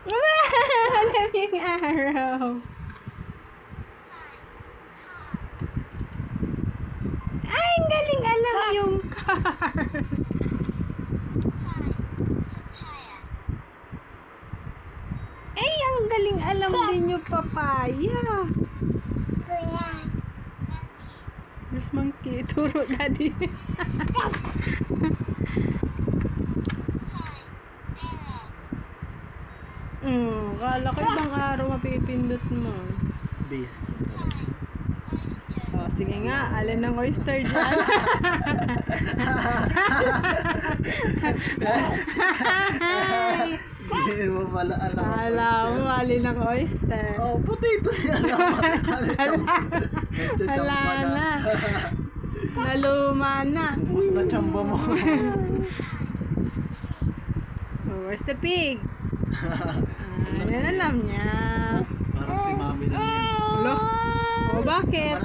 Alam yung araw. Ay, ang galing alam yung car. Ay, ang galing alam din yung papaya. There's monkey. Turo daddy. Kala ko ibang araw mapipindot mo. Basic. Oh, sige nga, alin ng oyster dyan? Hindi mo pala alam. Alam mo, alin ng oyster? Oh, potato yan. Wala na. Naluma na. Ubus na tsamba mo. Oh, where's the pig? Yan alam niya. Parang si mami lang yan. Hello? Oh, bakit?